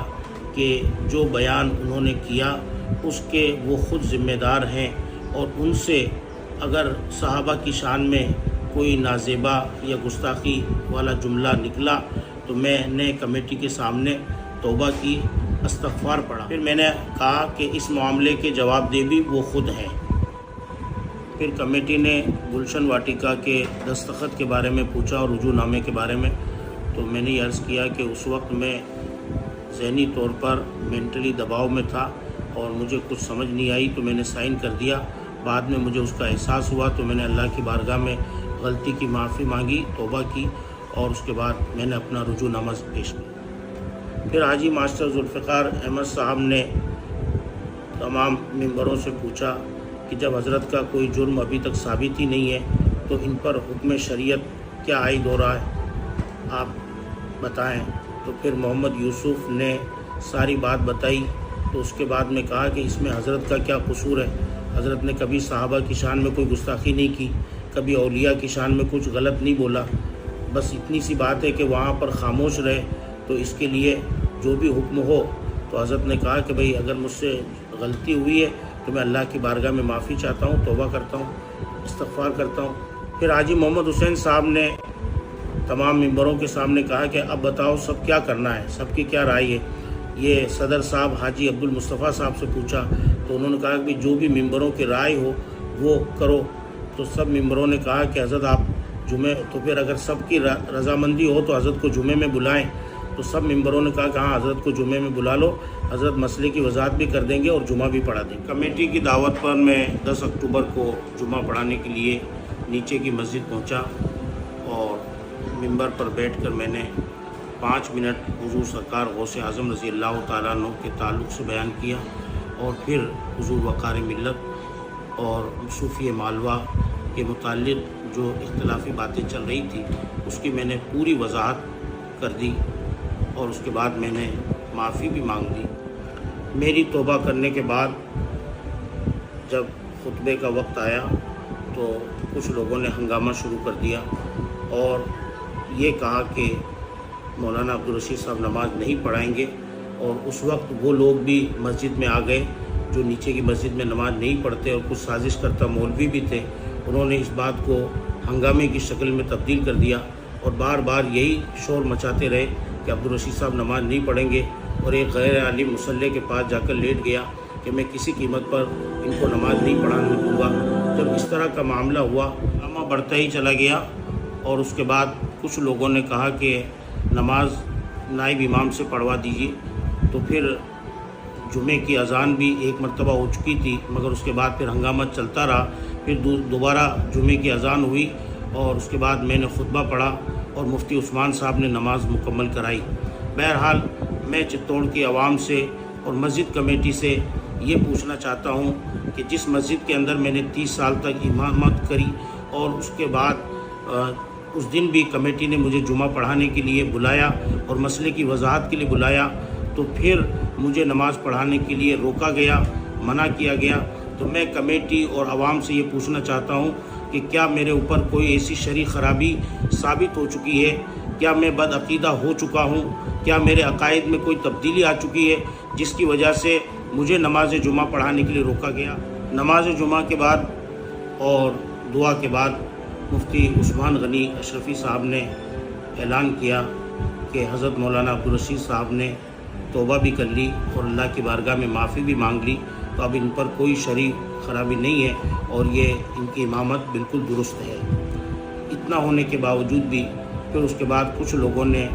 کہ جو بیان انہوں نے کیا اس کے وہ خود ذمہ دار ہیں اور ان سے اگر صحابہ کی شان میں کوئی نازیبا یا گستاخی والا جملہ نکلا تو میں نے کمیٹی کے سامنے توبہ کی، استغفار پڑھا. پھر میں نے کہا کہ اس معاملے کے جواب دہ بھی وہ خود ہیں. پھر کمیٹی نے گلشن واٹیکا کے دستخط کے بارے میں پوچھا اور رجوع نامے کے بارے میں. تو میں نے یہ عرض کیا کہ اس وقت میں ذہنی طور پر مینٹلی دباؤ میں تھا اور مجھے کچھ سمجھ نہیں آئی تو میں نے سائن کر دیا. بعد میں مجھے اس کا احساس ہوا تو میں نے اللہ کی بارگاہ میں غلطی کی معافی مانگی، توبہ کی اور اس کے بعد میں نے اپنا رجوع نامہ پیش کیا. پھر حاجی ماسٹر ذوالفقار احمد صاحب نے تمام ممبروں سے پوچھا کہ جب حضرت کا کوئی جرم ابھی تک ثابت ہی نہیں ہے تو ان پر حکم شریعت کیا عائد ہو رہا ہے، آپ بتائیں. تو پھر محمد یوسف نے ساری بات بتائی. تو اس کے بعد میں کہا کہ اس میں حضرت کا کیا قصور ہے. حضرت نے کبھی صحابہ کی شان میں کوئی گستاخی نہیں کی، کبھی اولیاء کی شان میں کچھ غلط نہیں بولا. بس اتنی سی بات ہے کہ وہاں پر خاموش رہے. تو اس کے لیے جو بھی حکم ہو. تو حضرت نے کہا کہ بھئی اگر مجھ سے غلطی ہوئی ہے تو میں اللہ کی بارگاہ میں معافی چاہتا ہوں، توبہ کرتا ہوں، استغفار کرتا ہوں. پھر حاجی محمد حسین صاحب نے تمام ممبروں کے سامنے کہا کہ اب بتاؤ سب کیا کرنا ہے، سب کی کیا رائے ہے. یہ صدر صاحب حاجی عبد المصطفیٰ صاحب سے پوچھا تو انہوں نے کہا کہ جو بھی ممبروں کی رائے ہو وہ کرو. تو سب ممبروں نے کہا کہ حضرت آپ جمعے، تو پھر اگر سب کی رضامندی ہو تو حضرت کو جمعے میں بلائیں. تو سب ممبروں نے کہا کہ ہاں حضرت کو جمعے میں بلا لو، حضرت مسئلے کی وضاحت بھی کر دیں گے اور جمعہ بھی پڑھا دیں گے. کمیٹی کی دعوت پر میں 10 اکتوبر کو جمعہ پڑھانے کے لیے نیچے کی مسجد پہنچا اور ممبر پر بیٹھ کر میں نے 5 منٹ حضور سرکار غوث اعظم رضی اللہ تعالیٰ عنہ کے تعلق سے بیان کیا اور پھر حضور وقار ملت اور صوفیہ مالوہ کے متعلق جو اختلافی باتیں چل رہی تھی اس کی میں نے پوری وضاحت کر دی اور اس کے بعد میں نے معافی بھی مانگ لی. میری توبہ کرنے کے بعد جب خطبے کا وقت آیا تو کچھ لوگوں نے ہنگامہ شروع کر دیا اور یہ کہا کہ مولانا عبدالرشید صاحب نماز نہیں پڑھائیں گے. اور اس وقت وہ لوگ بھی مسجد میں آ گئے جو نیچے کی مسجد میں نماز نہیں پڑھتے اور کچھ سازش کرتا مولوی بھی تھے. انہوں نے اس بات کو ہنگامے کی شکل میں تبدیل کر دیا اور بار بار یہی شور مچاتے رہے کہ عبدالرشید صاحب نماز نہیں پڑھیں گے. اور ایک غیر عالم مصلی کے پاس جا کر لیٹ گیا کہ میں کسی قیمت پر ان کو نماز نہیں پڑھانے دوں گا. جب اس طرح کا معاملہ ہوا ہنگامہ بڑھتا ہی چلا گیا اور اس کے بعد کچھ لوگوں نے کہا کہ نماز نائب امام سے پڑھوا دیجیے. تو پھر جمعے کی اذان بھی ایک مرتبہ ہو چکی تھی مگر اس کے بعد پھر ہنگامہ چلتا رہا. پھر دوبارہ جمعے کی اذان ہوئی اور اس کے بعد میں نے خطبہ پڑھا اور مفتی عثمان صاحب نے نماز مکمل کرائی. بہرحال میں چتوڑ کی عوام سے اور مسجد کمیٹی سے یہ پوچھنا چاہتا ہوں کہ جس مسجد کے اندر میں نے 30 سال تک امامت کری اور اس کے بعد اس دن بھی کمیٹی نے مجھے جمعہ پڑھانے کے لیے بلایا اور مسئلے کی وضاحت کے لیے بلایا، تو پھر مجھے نماز پڑھانے کے لیے روکا گیا، منع کیا گیا۔ تو میں کمیٹی اور عوام سے یہ پوچھنا چاہتا ہوں کہ کیا میرے اوپر کوئی ایسی شرعی خرابی ثابت ہو چکی ہے؟ کیا میں بدعقیدہ ہو چکا ہوں؟ کیا میرے عقائد میں کوئی تبدیلی آ چکی ہے جس کی وجہ سے مجھے نماز جمعہ پڑھانے کے لیے روکا گیا؟ نماز جمعہ کے بعد اور دعا کے بعد مفتی عثمان غنی اشرفی صاحب نے اعلان کیا کہ حضرت مولانا عبدالرشید صاحب نے توبہ بھی کر لی اور اللہ کی بارگاہ میں معافی بھی مانگ لی، تو اب ان پر کوئی شرعی خرابی نہیں ہے اور یہ ان کی امامت بالکل درست ہے۔ اتنا ہونے کے باوجود بھی پھر اس کے بعد کچھ لوگوں نے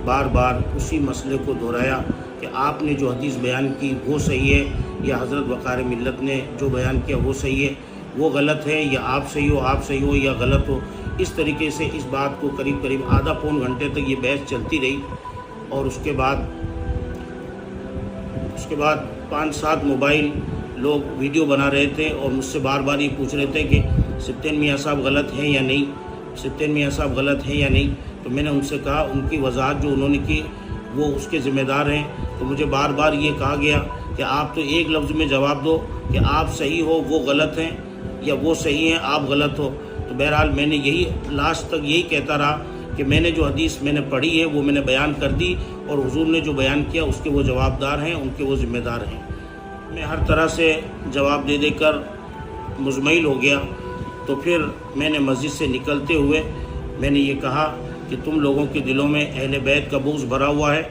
بار بار اسی مسئلے کو دہرایا کہ آپ نے جو حدیث بیان کی وہ صحیح ہے، یا حضرت وقار ملت نے جو بیان کیا وہ صحیح ہے، وہ غلط ہے، یا آپ صحیح ہو یا غلط ہو۔ اس طریقے سے اس بات کو قریب آدھا پون گھنٹے تک یہ بحث چلتی رہی، اور اس کے بعد 5-7 موبائل لوگ ویڈیو بنا رہے تھے اور مجھ سے بار بار یہ پوچھ رہے تھے کہ سبطین میاں صاحب غلط ہیں یا نہیں، سبطین میاں صاحب غلط ہیں یا نہیں۔ تو میں نے ان سے کہا ان کی وضاحت جو انہوں نے کی وہ اس کے ذمہ دار ہیں۔ تو مجھے بار بار یہ کہا گیا کہ آپ تو ایک لفظ میں جواب دو کہ آپ صحیح ہو وہ غلط ہیں، یا وہ صحیح ہیں آپ غلط ہو۔ تو بہرحال میں نے یہی لاسٹ تک یہی کہتا رہا کہ میں نے جو حدیث میں نے پڑھی ہے وہ میں نے بیان کر دی، اور حضور نے جو بیان کیا اس کے وہ جواب دار ہیں، ان کے وہ ذمہ دار ہیں۔ میں ہر طرح سے جواب دے کر مزمحل ہو گیا۔ تو پھر میں نے مسجد سے نکلتے ہوئے میں نے یہ کہا کہ تم لوگوں کے دلوں میں اہل بیت کا بغض بھرا ہوا ہے،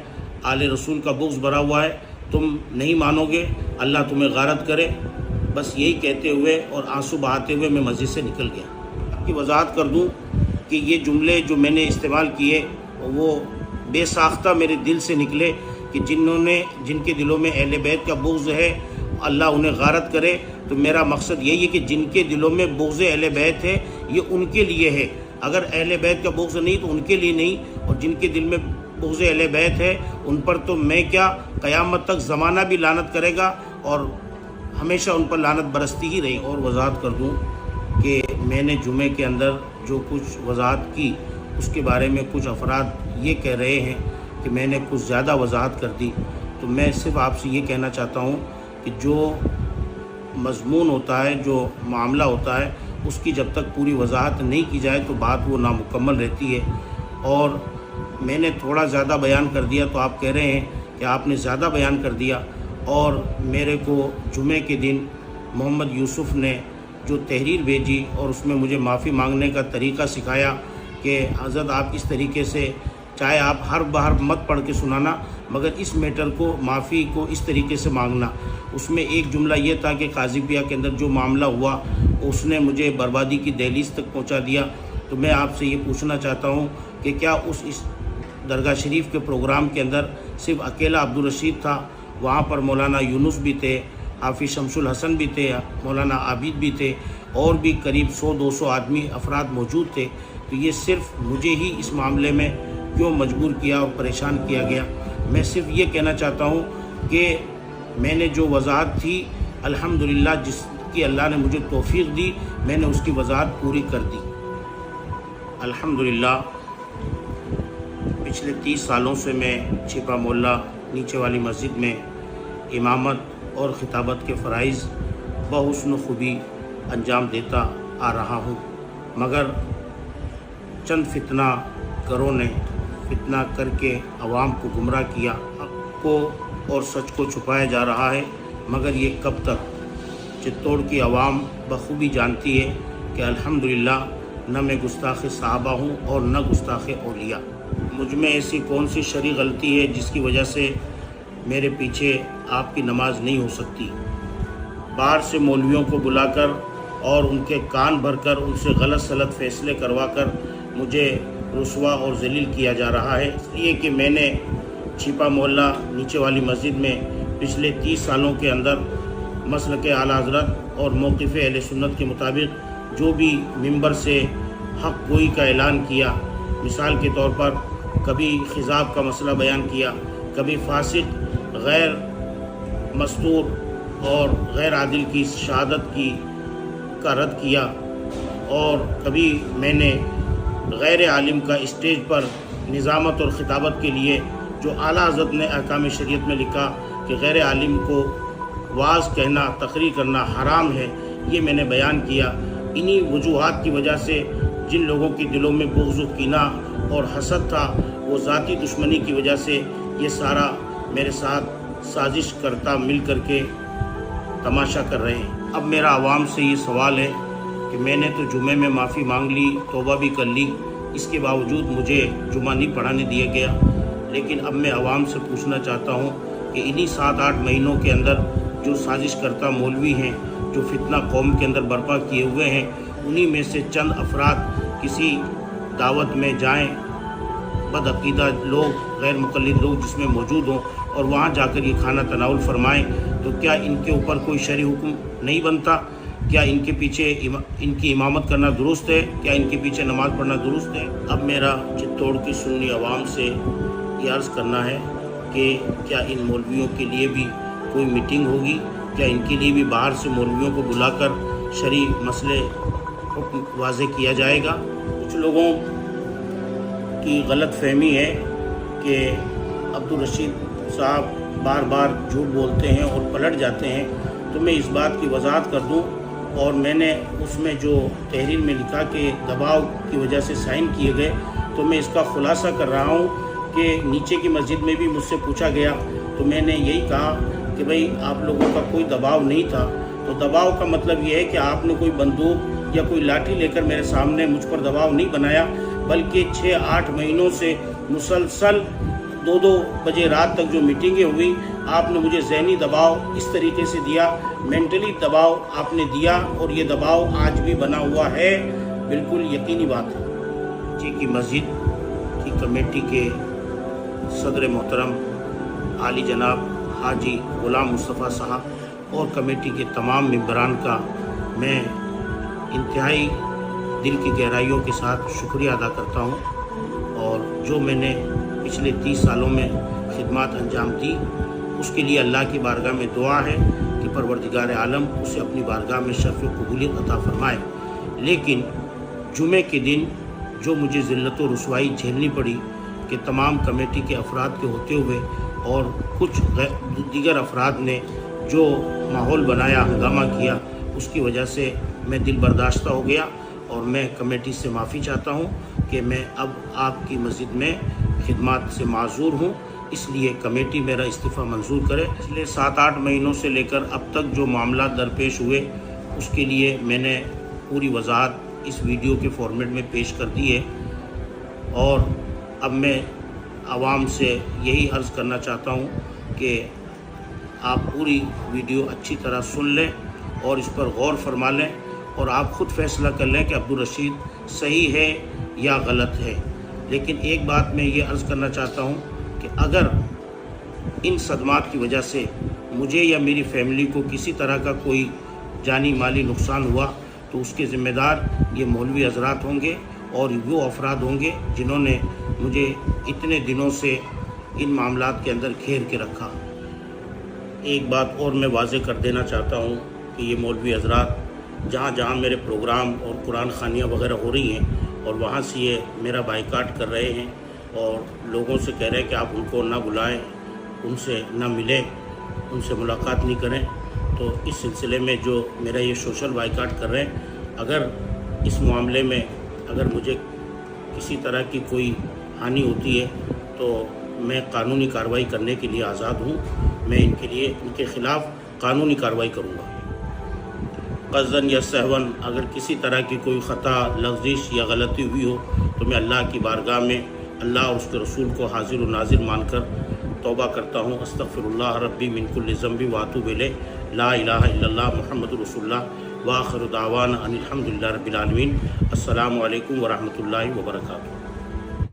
آل رسول کا بغض بھرا ہوا ہے، تم نہیں مانو گے، اللہ تمہیں غارت کرے۔ بس یہی کہتے ہوئے اور آنسو بہاتے ہوئے میں مسجد سے نکل گیا۔ آپ کی وضاحت کر دوں کہ یہ جملے جو میں نے استعمال کیے وہ بے ساختہ میرے دل سے نکلے کہ جن کے دلوں میں اہل بیت کا بغض ہے اللہ انہیں غارت کرے۔ تو میرا مقصد یہی ہے کہ جن کے دلوں میں بغض اہل بیت ہے یہ ان کے لیے ہے، اگر اہل بیت کا بغض نہیں تو ان کے لیے نہیں، اور جن کے دل میں بغض اہل بیت ہے ان پر تو میں کیا قیامت تک زمانہ بھی لعنت کرے گا اور ہمیشہ ان پر لعنت برستی ہی رہی۔ اور وضاحت کر دوں کہ میں نے جمعے کے اندر جو کچھ وضاحت کی اس کے بارے میں کچھ افراد یہ کہہ رہے ہیں کہ میں نے کچھ زیادہ وضاحت کر دی۔ تو میں صرف آپ سے یہ کہنا چاہتا ہوں کہ جو مضمون ہوتا ہے، جو معاملہ ہوتا ہے، اس کی جب تک پوری وضاحت نہیں کی جائے تو بات وہ نامکمل رہتی ہے۔ اور میں نے تھوڑا زیادہ بیان کر دیا تو آپ کہہ رہے ہیں کہ آپ نے زیادہ بیان کر دیا، اور میرے کو جمعے کے دن محمد یوسف نے جو تحریر بھیجی اور اس میں مجھے معافی مانگنے کا طریقہ سکھایا کہ حضرت آپ اس طریقے سے چاہے آپ ہر بار مت پڑھ کے سنانا، مگر اس میٹر کو معافی کو اس طریقے سے مانگنا۔ اس میں ایک جملہ یہ تھا کہ قاضی پیا کے اندر جو معاملہ ہوا اس نے مجھے بربادی کی دہلیز تک پہنچا دیا۔ تو میں آپ سے یہ پوچھنا چاہتا ہوں کہ کیا اس درگاہ شریف کے پروگرام کے اندر صرف اکیلا عبدالرشید تھا؟ وہاں پر مولانا یونس بھی تھے، حافظ شمس الحسن بھی تھے، مولانا عابد بھی تھے، اور بھی قریب 100-200 آدمی افراد موجود تھے۔ تو یہ صرف مجھے ہی اس معاملے میں کیوں مجبور کیا اور پریشان کیا گیا؟ میں صرف یہ کہنا چاہتا ہوں کہ میں نے جو وضاحت تھی الحمدللہ جس کی اللہ نے مجھے توفیق دی میں نے اس کی وضاحت پوری کر دی۔ الحمدللہ پچھلے 30 سالوں سے میں چھپا محلہ نیچے والی مسجد میں امامت اور خطابت کے فرائض بحسن خوبی انجام دیتا آ رہا ہوں، مگر چند فتنہ گروں نے فتنہ کر کے عوام کو گمراہ کیا، حق کو اور سچ کو چھپایا جا رہا ہے۔ مگر یہ کب تک؟ چتوڑ کی عوام بخوبی جانتی ہے کہ الحمدللہ نہ میں گستاخ صحابہ ہوں اور نہ گستاخ اولیاء۔ مجھ میں ایسی کون سی شرعی غلطی ہے جس کی وجہ سے میرے پیچھے آپ کی نماز نہیں ہو سکتی؟ باہر سے مولویوں کو بلا کر اور ان کے کان بھر کر ان سے غلط سلط فیصلے کروا کر مجھے رسوا اور ذلیل کیا جا رہا ہے، اس لیے کہ میں نے چھپا محلہ نیچے والی مسجد میں پچھلے 30 سالوں کے اندر مسلک اعلیٰ حضرت اور موقف اہل سنت کے مطابق جو بھی ممبر سے حق گوئی کا اعلان کیا، مثال کے طور پر کبھی خضاب کا مسئلہ بیان کیا، کبھی فاسق غیر مستور اور غیر عادل کی شہادت کا رد کیا، اور کبھی میں نے غیر عالم کا اسٹیج پر نظامت اور خطابت کے لیے جو اعلیٰ حضرت نے احکام شریعت میں لکھا کہ غیر عالم کو واعظ کہنا، تقریر کرنا حرام ہے، یہ میں نے بیان کیا۔ انہی وجوہات کی وجہ سے جن لوگوں کے دلوں میں بغض و کینہ اور حسد تھا، وہ ذاتی دشمنی کی وجہ سے یہ سارا میرے ساتھ سازش کرتا مل کر کے تماشا کر رہے ہیں۔ اب میرا عوام سے یہ سوال ہے کہ میں نے تو جمعے میں معافی مانگ لی، توبہ بھی کر لی، اس کے باوجود مجھے جمعہ نہیں پڑھانے دیا گیا، لیکن اب میں عوام سے پوچھنا چاہتا ہوں کہ انہی 7-8 مہینوں کے اندر جو سازش کرتا مولوی ہیں، جو فتنہ قوم کے اندر برپا کیے ہوئے ہیں، انہی میں سے چند افراد کسی دعوت میں جائیں، بدعقیدہ لوگ، غیر مقلد لوگ جس میں موجود ہوں، اور وہاں جا کر یہ کھانا تناول فرمائیں، تو کیا ان کے اوپر کوئی شرعی حکم نہیں بنتا؟ کیا ان کے پیچھے ان کی امامت کرنا درست ہے؟ کیا ان کے پیچھے نماز پڑھنا درست ہے؟ اب میرا چتوڑ کی سنی عوام سے یہ عرض کرنا ہے کہ کیا ان مولویوں کے لیے بھی کوئی میٹنگ ہوگی؟ کیا ان کے لیے بھی باہر سے مولویوں کو بلا کر شرعی مسئلے واضح کیا جائے گا؟ کچھ لوگوں کی غلط فہمی ہے کہ عبدالرشید صاحب بار بار جھوٹ بولتے ہیں اور پلٹ جاتے ہیں، تو میں اس بات کی وضاحت کر دوں، اور میں نے اس میں جو تحریر میں لکھا کہ دباؤ کی وجہ سے سائن کیے گئے، تو میں اس کا خلاصہ کر رہا ہوں کہ نیچے کی مسجد میں بھی مجھ سے پوچھا گیا، تو میں نے یہی کہا کہ بھئی آپ لوگوں کا کوئی دباؤ نہیں تھا۔ تو دباؤ کا مطلب یہ ہے کہ آپ نے کوئی بندوق یا کوئی لاٹھی لے کر میرے سامنے مجھ پر دباؤ نہیں بنایا، بلکہ 6-8 مہینوں سے مسلسل 2-2 بجے رات تک جو میٹنگیں ہوئی، آپ نے مجھے ذہنی دباؤ اس طریقے سے دیا، مینٹلی دباؤ آپ نے دیا، اور یہ دباؤ آج بھی بنا ہوا ہے، بالکل یقینی بات ہے۔ جی کی مسجد کی کمیٹی کے صدر محترم عالی جناب حاجی غلام مصطفیٰ صاحب اور کمیٹی کے تمام ممبران کا میں انتہائی دل کی گہرائیوں کے ساتھ شکریہ ادا کرتا ہوں، اور جو میں نے پچھلے 30 سالوں میں خدمات انجام دی، اس کے لیے اللہ کی بارگاہ میں دعا ہے کہ پروردگار عالم اسے اپنی بارگاہ میں شرف قبولیت عطا فرمائے۔ لیکن جمعے کے دن جو مجھے ذلت و رسوائی جھیلنی پڑی کہ تمام کمیٹی کے افراد کے ہوتے ہوئے اور کچھ دیگر افراد نے جو ماحول بنایا، ہنگامہ کیا، اس کی وجہ سے میں دل برداشتہ ہو گیا، اور میں کمیٹی سے معافی چاہتا ہوں کہ میں اب آپ کی مسجد میں خدمات سے معذور ہوں، اس لیے کمیٹی میرا استعفیٰ منظور کرے۔ پچھلے 7-8 مہینوں سے لے کر اب تک جو معاملات درپیش ہوئے، اس کے لیے میں نے پوری وضاحت اس ویڈیو کے فارمیٹ میں پیش کر دی ہے، اور اب میں عوام سے یہی عرض کرنا چاہتا ہوں کہ آپ پوری ویڈیو اچھی طرح سن لیں اور اس پر غور فرما لیں، اور آپ خود فیصلہ کر لیں کہ عبدالرشید صحیح ہے یا غلط ہے۔ لیکن ایک بات میں یہ عرض کرنا چاہتا ہوں کہ اگر ان صدمات کی وجہ سے مجھے یا میری فیملی کو کسی طرح کا کوئی جانی مالی نقصان ہوا، تو اس کے ذمہ دار یہ مولوی حضرات ہوں گے، اور وہ افراد ہوں گے جنہوں نے مجھے اتنے دنوں سے ان معاملات کے اندر گھیر کے رکھا۔ ایک بات اور میں واضح کر دینا چاہتا ہوں کہ یہ مولوی حضرات جہاں جہاں میرے پروگرام اور قرآن خوانیاں وغیرہ ہو رہی ہیں، اور وہاں سے یہ میرا بائیکاٹ کر رہے ہیں، اور لوگوں سے کہہ رہے ہیں کہ آپ ان کو نہ بلائیں، ان سے نہ ملیں، ان سے ملاقات نہیں کریں، تو اس سلسلے میں جو میرا یہ سوشل بائیکاٹ کر رہے ہیں، اگر اس معاملے میں اگر مجھے کسی طرح کی کوئی ہانی ہوتی ہے تو میں قانونی کارروائی کرنے کے لیے آزاد ہوں، میں ان کے خلاف قانونی کارروائی کروں گا۔ قصداً یا سہواً اگر کسی طرح کی کوئی خطا، لغزش یا غلطی ہوئی ہو، تو میں اللہ کی بارگاہ میں اللہ اور اس کے رسول کو حاضر و ناظر مان کر توبہ کرتا ہوں۔ استغفر اللہ ربی من کل ذنب واتوب الیہ، لا الہ الا اللہ محمد رسول اللہ، وآخر دعوانا ان الحمد للہ رب العالمین۔ السلام علیکم ورحمۃ اللہ وبرکاتہ۔